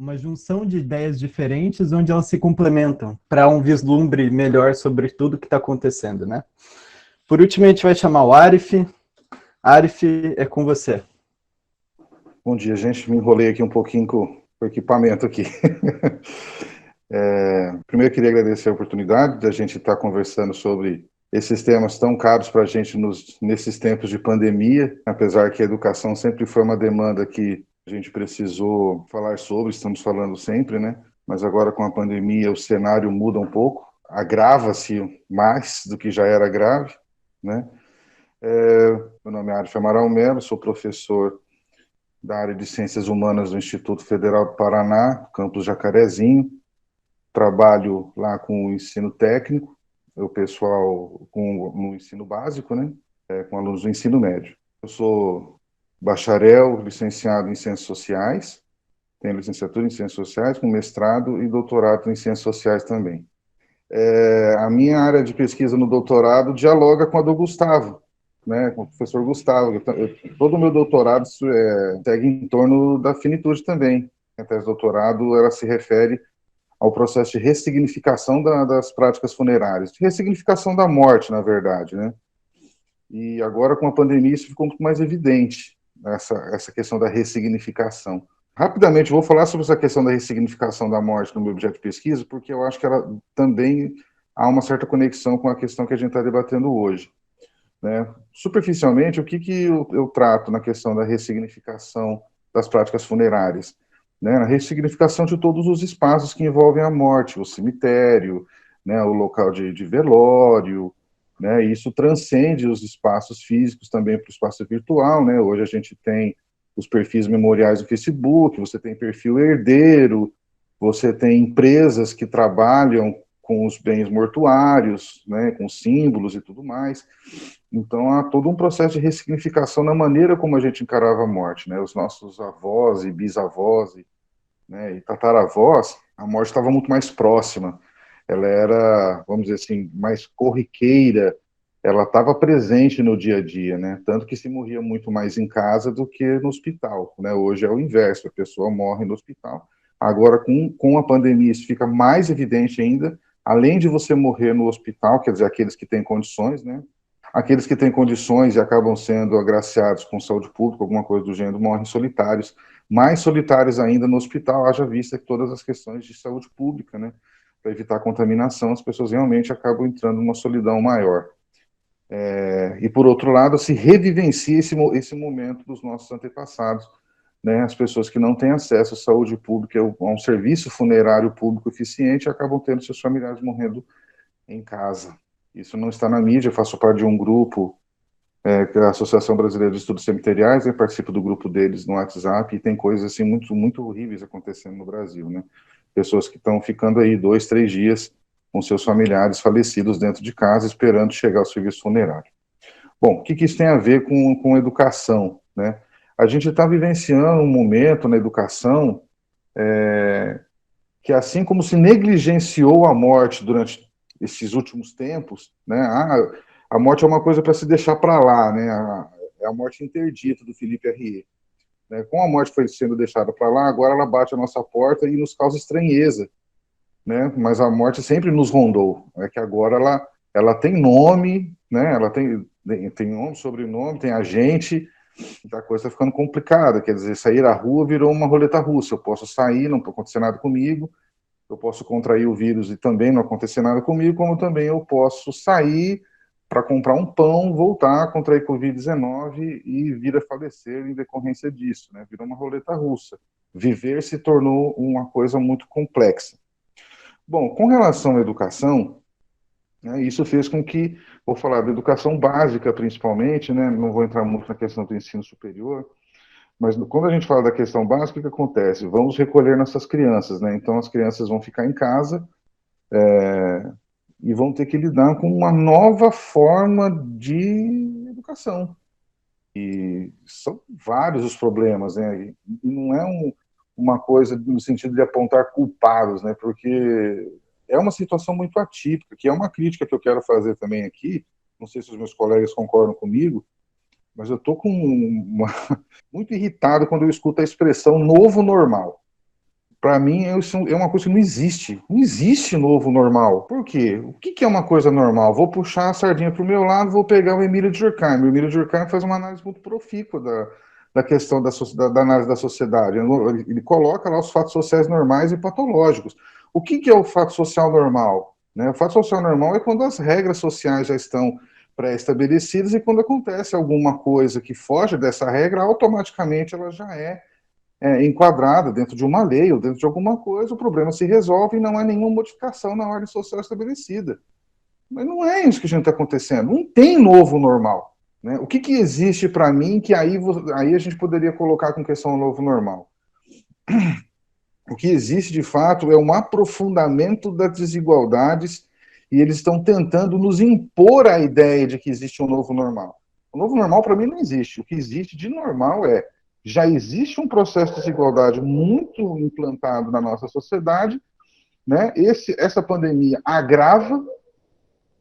uma junção de ideias diferentes onde elas se complementam para um vislumbre melhor sobre tudo que está acontecendo, né? Por último, a gente vai chamar o Arif. Arif, é com você. Bom dia, gente. Me enrolei aqui um pouquinho com o equipamento aqui. Primeiro, eu queria agradecer a oportunidade da gente estar conversando sobre esses temas tão caros para a gente nesses tempos de pandemia, apesar que a educação sempre foi uma demanda que a gente precisou falar sobre, estamos falando sempre, né? Mas agora com a pandemia o cenário muda um pouco, agrava-se mais do que já era grave, né? Meu nome é Arif Amaral Melo, sou professor da área de Ciências Humanas do Instituto Federal do Paraná, campus Jacarezinho. Trabalho lá com o ensino técnico, o pessoal no ensino básico, né? Com alunos do ensino médio. Eu sou bacharel, licenciado em Ciências Sociais, tenho licenciatura em Ciências Sociais, com mestrado e doutorado em Ciências Sociais também. A minha área de pesquisa no doutorado dialoga com a do Gustavo, né, com o professor Gustavo. Todo o meu doutorado segue em torno da finitude também. A tese de doutorado, ela se refere ao processo de ressignificação das práticas funerárias, de ressignificação da morte, na verdade, né? E agora, com a pandemia, isso ficou muito mais evidente, essa questão da ressignificação. Rapidamente, vou falar sobre essa questão da ressignificação da morte no meu objeto de pesquisa, porque eu acho que ela também há uma certa conexão com a questão que a gente está debatendo hoje, né? Superficialmente, o que eu trato na questão da ressignificação das práticas funerárias? Né? A ressignificação de todos os espaços que envolvem a morte, o cemitério, né, o local de velório, né? Isso transcende os espaços físicos também para o espaço virtual, né? Hoje a gente tem os perfis memoriais do Facebook, você tem perfil herdeiro, você tem empresas que trabalham com os bens mortuários, né, com símbolos e tudo mais. Então, há todo um processo de ressignificação na maneira como a gente encarava a morte, né? Os nossos avós e bisavós, né, e tataravós, a morte estava muito mais próxima. Ela era, vamos dizer assim, mais corriqueira, ela estava presente no dia a dia, né? Tanto que se morria muito mais em casa do que no hospital, né? Hoje é o inverso, a pessoa morre no hospital. Agora, com a pandemia, isso fica mais evidente ainda. Além de você morrer no hospital, quer dizer, aqueles que têm condições, né? Aqueles que têm condições e acabam sendo agraciados com saúde pública, alguma coisa do gênero, morrem solitários. Mais solitários ainda no hospital, haja vista que todas as questões de saúde pública, né? Para evitar contaminação, as pessoas realmente acabam entrando numa solidão maior. E, por outro lado, se revivencia esse momento dos nossos antepassados, né? As pessoas que não têm acesso à saúde pública, a um serviço funerário público eficiente, acabam tendo seus familiares morrendo em casa. Isso não está na mídia, eu faço parte de um grupo, que é a Associação Brasileira de Estudos Cemiteriais, eu participo do grupo deles no WhatsApp, e tem coisas assim muito, muito horríveis acontecendo no Brasil, né? Pessoas que estão ficando aí 2, 3 dias com seus familiares falecidos dentro de casa, esperando chegar ao serviço funerário. Bom, o que isso tem a ver com educação, né? A gente está vivenciando um momento na educação que, assim como se negligenciou a morte durante esses últimos tempos, né? A morte é uma coisa para se deixar para lá, né? É a morte interdita do Felipe Arrier. Né? Com a morte foi sendo deixada para lá, agora ela bate a nossa porta e nos causa estranheza, né? Mas a morte sempre nos rondou. É que agora ela tem nome, né? Ela tem nome, sobrenome, tem agente. A coisa está ficando complicada. Quer dizer, sair à rua virou uma roleta russa. Eu posso sair, não acontecer nada comigo. Eu posso contrair o vírus e também não acontecer nada comigo, como também eu posso sair para comprar um pão, voltar a contrair Covid-19 e vir a falecer em decorrência disso, né? Virou uma roleta russa. Viver se tornou uma coisa muito complexa. Bom, com relação à educação, né, isso fez com que, vou falar da educação básica principalmente, né, não vou entrar muito na questão do ensino superior, mas quando a gente fala da questão básica, o que acontece? Vamos recolher nossas crianças, né? Então as crianças vão ficar em casa e vão ter que lidar com uma nova forma de educação. E são vários os problemas, né? E não é uma coisa no sentido de apontar culpados, né? Porque é uma situação muito atípica, que é uma crítica que eu quero fazer também aqui. Não sei se os meus colegas concordam comigo, mas eu estou muito irritado quando eu escuto a expressão novo normal. Para mim, isso é uma coisa que não existe. Não existe novo normal. Por quê? O que é uma coisa normal? Vou puxar a sardinha para o meu lado, vou pegar o Emílio Durkheim. O Emílio Durkheim faz uma análise muito profícua da questão da análise da sociedade. Ele coloca lá os fatos sociais normais e patológicos. O que é o fato social normal? Né? O fato social normal é quando as regras sociais já estão pré-estabelecidas e quando acontece alguma coisa que foge dessa regra, automaticamente ela já é enquadrada dentro de uma lei ou dentro de alguma coisa, o problema se resolve e não há nenhuma modificação na ordem social estabelecida. Mas não é isso que a gente está acontecendo. Não tem novo normal. Né? O que existe para mim que aí a gente poderia colocar com questão novo normal? O que existe, de fato, é um aprofundamento das desigualdades e eles estão tentando nos impor a ideia de que existe um novo normal. O novo normal, para mim, não existe. O que existe de normal já existe um processo de desigualdade muito implantado na nossa sociedade, né? Essa pandemia agrava,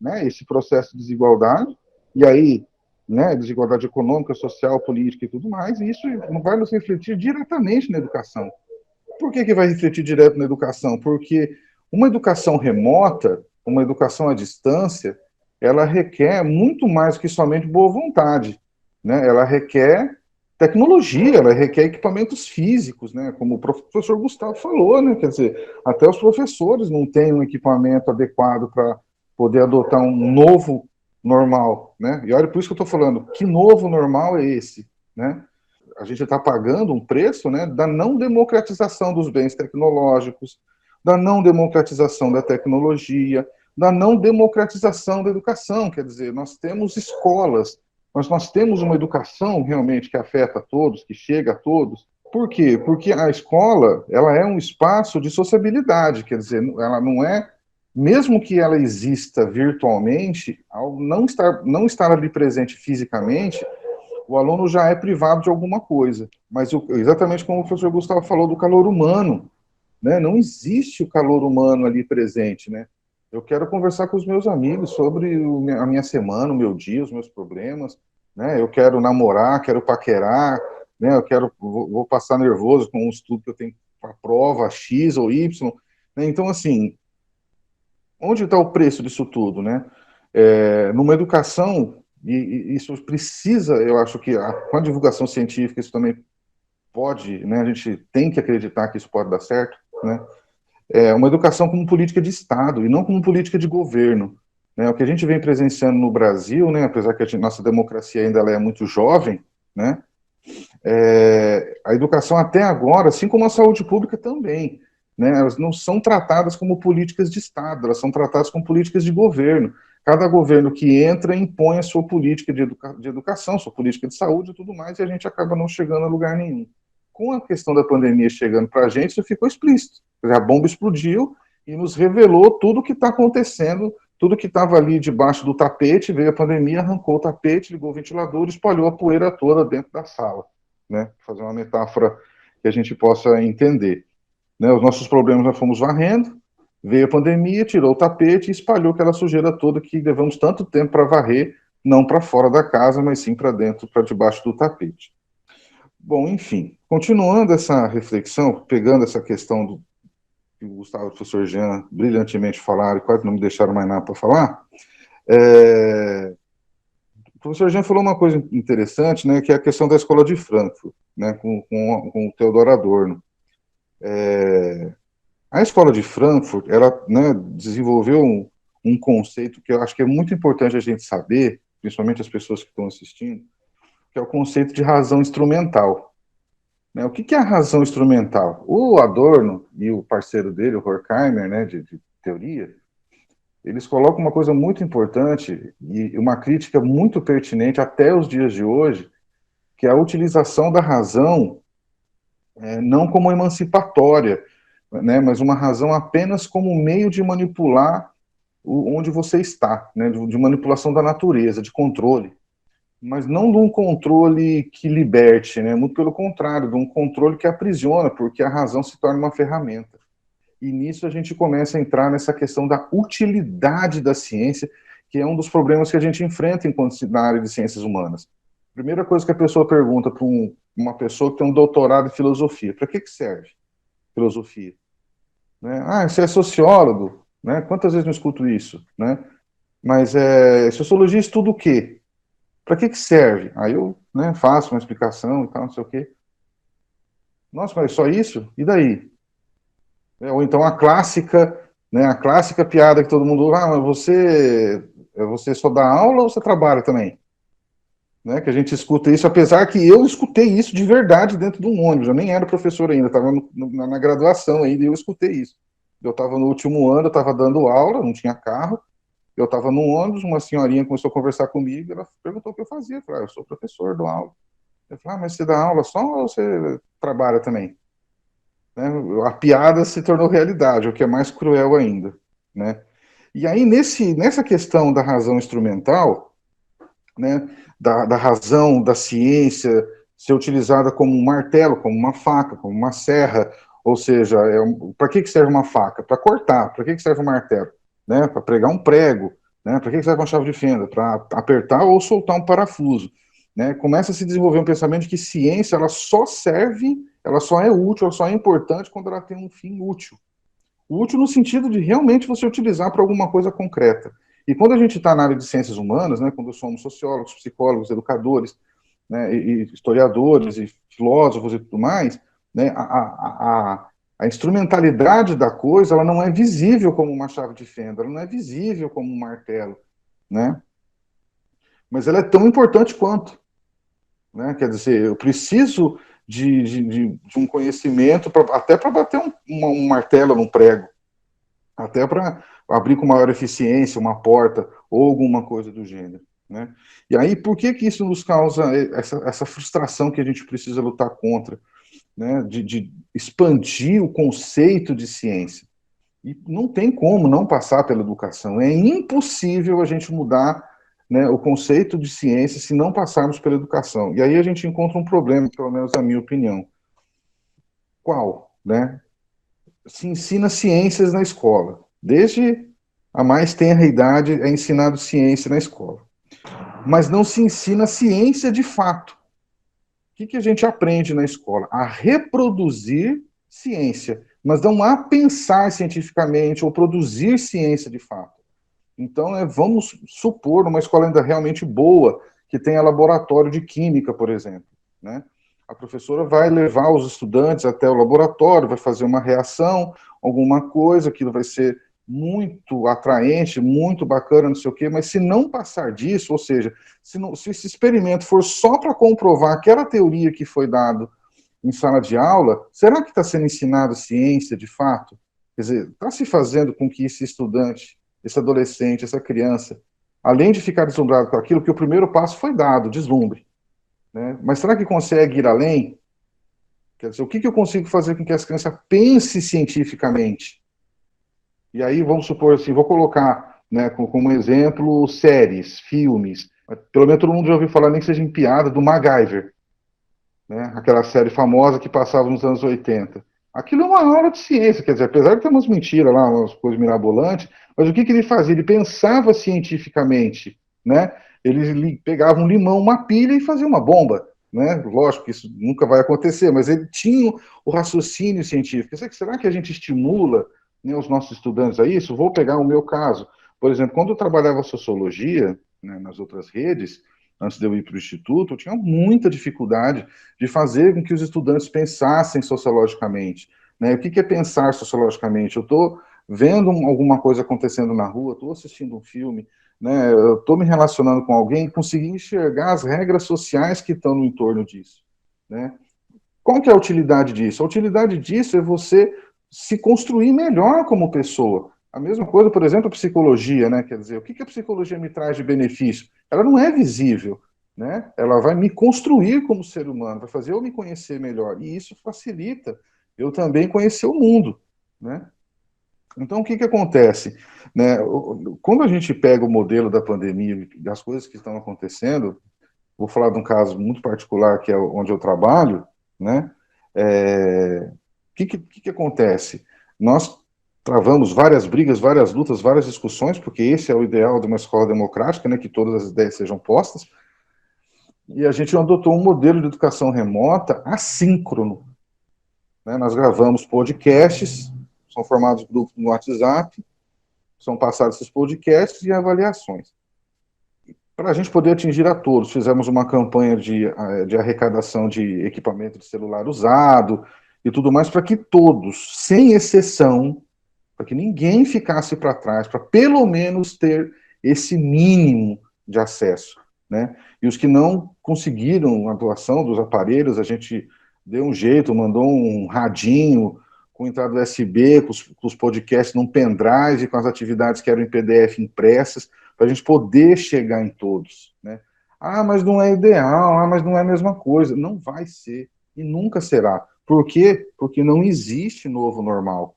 né, esse processo de desigualdade, e aí, né, desigualdade econômica, social, política e tudo mais, e isso vai nos refletir diretamente na educação. Por que vai refletir direto na educação? Porque uma educação remota, uma educação à distância, ela requer muito mais que somente boa vontade, né? Ela requer tecnologia, ela requer equipamentos físicos, né? Como o professor Gustavo falou, né? Quer dizer, até os professores não têm um equipamento adequado para poder adotar um novo normal, né? E olha, por isso que eu estou falando, que novo normal é esse, né? A gente está pagando um preço, né, da não democratização dos bens tecnológicos, da não democratização da tecnologia, da não democratização da educação. Quer dizer, nós temos escolas, mas nós temos uma educação realmente que afeta a todos, que chega a todos. Por quê? Porque a escola, ela é um espaço de sociabilidade, quer dizer, ela não é, mesmo que ela exista virtualmente, ao não estar ali presente fisicamente, o aluno já é privado de alguma coisa. Mas exatamente como o professor Gustavo falou do calor humano, né? Não existe o calor humano ali presente, né? Eu quero conversar com os meus amigos sobre a minha semana, o meu dia, os meus problemas, né? Eu quero namorar, quero paquerar, né? Vou passar nervoso com um estudo que eu tenho para prova X ou Y, né? Então, assim, onde está o preço disso tudo, né? Numa educação, e isso precisa, eu acho que com a divulgação científica isso também pode, né? A gente tem que acreditar que isso pode dar certo, né? Uma educação como política de Estado e não como política de governo, né? O que a gente vem presenciando no Brasil, né? Apesar que nossa democracia ainda ela é muito jovem, né? A educação até agora, assim como a saúde pública também, né? Elas não são tratadas como políticas de Estado, elas são tratadas como políticas de governo. Cada governo que entra impõe a sua política de educação, sua política de saúde e tudo mais, e a gente acaba não chegando a lugar nenhum. Com a questão da pandemia chegando para a gente, isso ficou explícito. A bomba explodiu e nos revelou tudo o que está acontecendo, tudo que estava ali debaixo do tapete, veio a pandemia, arrancou o tapete, ligou o ventilador, espalhou a poeira toda dentro da sala, né? Fazer uma metáfora que a gente possa entender. Né? Os nossos problemas nós fomos varrendo, veio a pandemia, tirou o tapete e espalhou aquela sujeira toda que levamos tanto tempo para varrer, não para fora da casa, mas sim para dentro, para debaixo do tapete. Bom, enfim, continuando essa reflexão, pegando essa questão que o Gustavo e o professor Jean brilhantemente falaram, e quase não me deixaram mais nada para falar, o professor Jean falou uma coisa interessante, né, que é a questão da escola de Frankfurt, né, com o Theodor Adorno. A escola de Frankfurt, ela, né, desenvolveu um conceito que eu acho que é muito importante a gente saber, principalmente as pessoas que estão assistindo, que é o conceito de razão instrumental. Né? O que é a razão instrumental? O Adorno e o parceiro dele, o Horkheimer, né, de teoria, eles colocam uma coisa muito importante e uma crítica muito pertinente até os dias de hoje, que é a utilização da razão não como emancipatória, né, mas uma razão apenas como meio de manipular onde você está, né, de manipulação da natureza, de controle. Mas não de um controle que liberte, né, muito pelo contrário, de um controle que aprisiona, porque a razão se torna uma ferramenta. E nisso a gente começa a entrar nessa questão da utilidade da ciência, que é um dos problemas que a gente enfrenta na área de ciências humanas. Primeira coisa que a pessoa pergunta para uma pessoa que tem um doutorado em filosofia, para que serve? filosofia. Né? Ah, você é sociólogo, né? Quantas vezes não escuto isso, né? Mas sociologia estuda o quê? Para que serve? Aí eu, né, faço uma explicação e tal, não sei o quê. Nossa, mas só isso? E daí? Ou então a clássica piada que todo mundo, mas você só dá aula ou você trabalha também? Né, que a gente escuta isso, apesar que eu escutei isso de verdade dentro de um ônibus, eu nem era professor ainda, estava na graduação ainda, e eu escutei isso. Eu estava no último ano, eu estava dando aula, não tinha carro, eu estava num ônibus, uma senhorinha começou a conversar comigo, ela perguntou o que eu fazia, eu falei, eu sou professor, dou aula. Eu falei, mas você dá aula só ou você trabalha também? Né? A piada se tornou realidade, o que é mais cruel ainda, né? E aí, nessa questão da razão instrumental, né, da razão, da ciência, ser utilizada como um martelo, como uma faca, como uma serra, ou seja, para que serve uma faca? Para cortar. Para que serve um martelo? Né, para pregar um prego. Né, para que serve uma chave de fenda? Para apertar ou soltar um parafuso. Né, começa a se desenvolver um pensamento de que ciência ela só serve, ela só é útil, ela só é importante quando ela tem um fim útil. Útil no sentido de realmente você utilizar para alguma coisa concreta. E quando a gente está na área de ciências humanas, né, quando somos sociólogos, psicólogos, educadores, né, e historiadores, e filósofos e tudo mais, né, a instrumentalidade da coisa ela não é visível como uma chave de fenda, ela não é visível como um martelo, né? Mas ela é tão importante quanto. Né? Quer dizer, eu preciso de um conhecimento até para bater um martelo num prego, até para abrir com maior eficiência uma porta ou alguma coisa do gênero. Né? E aí, por que isso nos causa essa frustração que a gente precisa lutar contra? Né? De expandir o conceito de ciência. E não tem como não passar pela educação. É impossível a gente mudar, né, o conceito de ciência se não passarmos pela educação. E aí a gente encontra um problema, pelo menos na minha opinião. Qual? Né? Se ensina ciências na escola. Desde a mais tenra idade é ensinado ciência na escola. Mas não se ensina ciência de fato. O que a gente aprende na escola? A reproduzir ciência, mas não a pensar cientificamente ou produzir ciência de fato. Então, vamos supor uma escola ainda realmente boa, que tenha laboratório de química, por exemplo. Né? A professora vai levar os estudantes até o laboratório, vai fazer uma reação, alguma coisa, aquilo vai ser muito atraente, muito bacana, não sei o quê, mas se não passar disso, ou seja, se esse experimento for só para comprovar aquela teoria que foi dada em sala de aula, será que está sendo ensinada ciência de fato? Quer dizer, está se fazendo com que esse estudante, esse adolescente, essa criança, além de ficar deslumbrado com aquilo, que o primeiro passo foi dado, deslumbre. Né? Mas será que consegue ir além? Quer dizer, o que eu consigo fazer com que essa criança pense cientificamente? E aí, vamos supor assim, vou colocar, né, como exemplo séries, filmes. Pelo menos todo mundo já ouviu falar, nem que seja em piada, do MacGyver. Né? Aquela série famosa que passava nos anos 80. Aquilo é uma aula de ciência, quer dizer, apesar de ter umas mentiras lá, umas coisas mirabolantes, mas o que ele fazia? Ele pensava cientificamente, né? Ele pegava um limão, uma pilha e fazia uma bomba, né? Lógico que isso nunca vai acontecer, mas ele tinha o raciocínio científico. Será que a gente estimula, né, os nossos estudantes a isso? Vou pegar o meu caso. Por exemplo, quando eu trabalhava sociologia, né, nas outras redes, antes de eu ir para o instituto, eu tinha muita dificuldade de fazer com que os estudantes pensassem sociologicamente. Né? O que é pensar sociologicamente? Eu estou vendo alguma coisa acontecendo na rua, estou assistindo um filme, né? Eu estou me relacionando com alguém e consegui enxergar as regras sociais que estão no entorno disso. Né? Qual que é a utilidade disso? A utilidade disso é você se construir melhor como pessoa. A mesma coisa, por exemplo, a psicologia, né? Quer dizer, o que a psicologia me traz de benefício? Ela não é visível, né? Ela vai me construir como ser humano, vai fazer eu me conhecer melhor. E isso facilita eu também conhecer o mundo, né? Então, o que acontece? Né? Quando a gente pega o modelo da pandemia e as coisas que estão acontecendo, vou falar de um caso muito particular, que é onde eu trabalho, né? O que acontece? Nós travamos várias brigas, várias lutas, várias discussões, porque esse é o ideal de uma escola democrática, né, que todas as ideias sejam postas, e a gente adotou um modelo de educação remota assíncrono. né? Nós gravamos podcasts, são formados grupos no WhatsApp, são passados esses podcasts e avaliações. Para a gente poder atingir a todos, fizemos uma campanha de arrecadação de equipamento de celular usado e tudo mais, para que todos, sem exceção, para que ninguém ficasse para trás, para pelo menos ter esse mínimo de acesso, né? E os que não conseguiram a doação dos aparelhos, a gente deu um jeito, mandou um radinho com entrada USB, com os podcasts num pendrive, com as atividades que eram em PDF impressas, para a gente poder chegar em todos, né? Ah, mas não é ideal, mas não é a mesma coisa. Não vai ser e nunca será. Por quê? Porque não existe novo normal,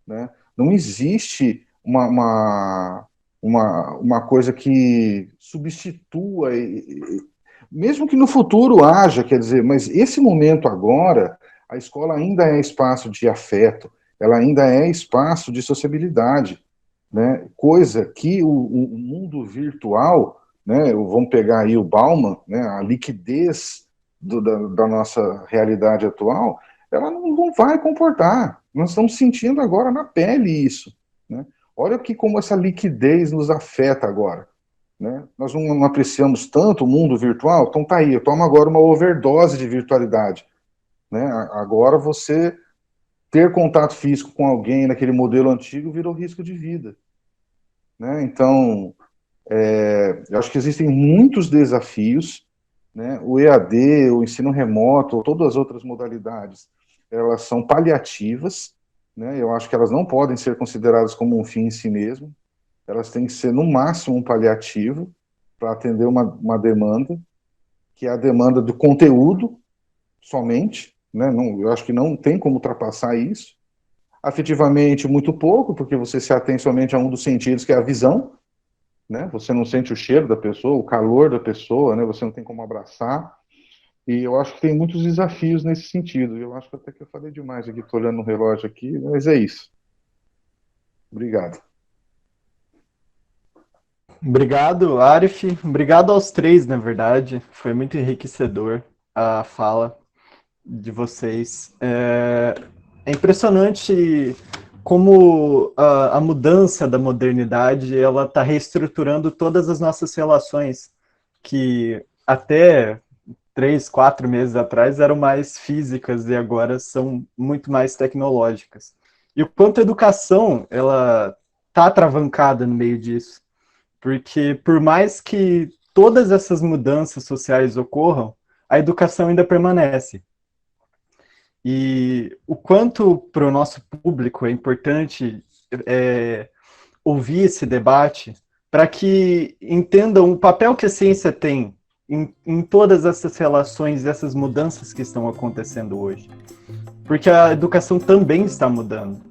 né? Não existe uma coisa que substitua, mesmo que no futuro haja, quer dizer, mas esse momento agora, a escola ainda é espaço de afeto, ela ainda é espaço de sociabilidade, né? Coisa que o mundo virtual, né? Vamos pegar aí o Bauman, né? A liquidez da nossa realidade atual, ela não vai comportar. Nós estamos sentindo agora na pele isso, né? Olha como essa liquidez nos afeta agora, né? Nós não apreciamos tanto o mundo virtual, então tá aí, eu tomo agora uma overdose de virtualidade, né? Agora você ter contato físico com alguém naquele modelo antigo virou risco de vida, né? Então, eu acho que existem muitos desafios, né? O EAD, o ensino remoto, todas as outras modalidades, elas são paliativas, né? Eu acho que elas não podem ser consideradas como um fim em si mesmo, elas têm que ser, no máximo, um paliativo para atender uma demanda, que é a demanda do conteúdo somente, né? Não, eu acho que não tem como ultrapassar isso. Afetivamente, muito pouco, porque você se atém somente a um dos sentidos, que é a visão, né? Você não sente o cheiro da pessoa, o calor da pessoa, né? Você não tem como abraçar. E eu acho que tem muitos desafios nesse sentido. Eu acho que até que eu falei demais aqui, estou olhando no relógio aqui, mas é isso. Obrigado. Obrigado, Arif. Obrigado aos três, na verdade. Foi muito enriquecedor a fala de vocês. É impressionante como a mudança da modernidade ela está reestruturando todas as nossas relações, que até 3, 4 meses atrás eram mais físicas e agora são muito mais tecnológicas. E o quanto a educação ela está atravancada no meio disso. Porque por mais que todas essas mudanças sociais ocorram, a educação ainda permanece. E o quanto para o nosso público é importante ouvir esse debate para que entendam o papel que a ciência tem em todas essas relações, essas mudanças que estão acontecendo hoje. Porque a educação também está mudando.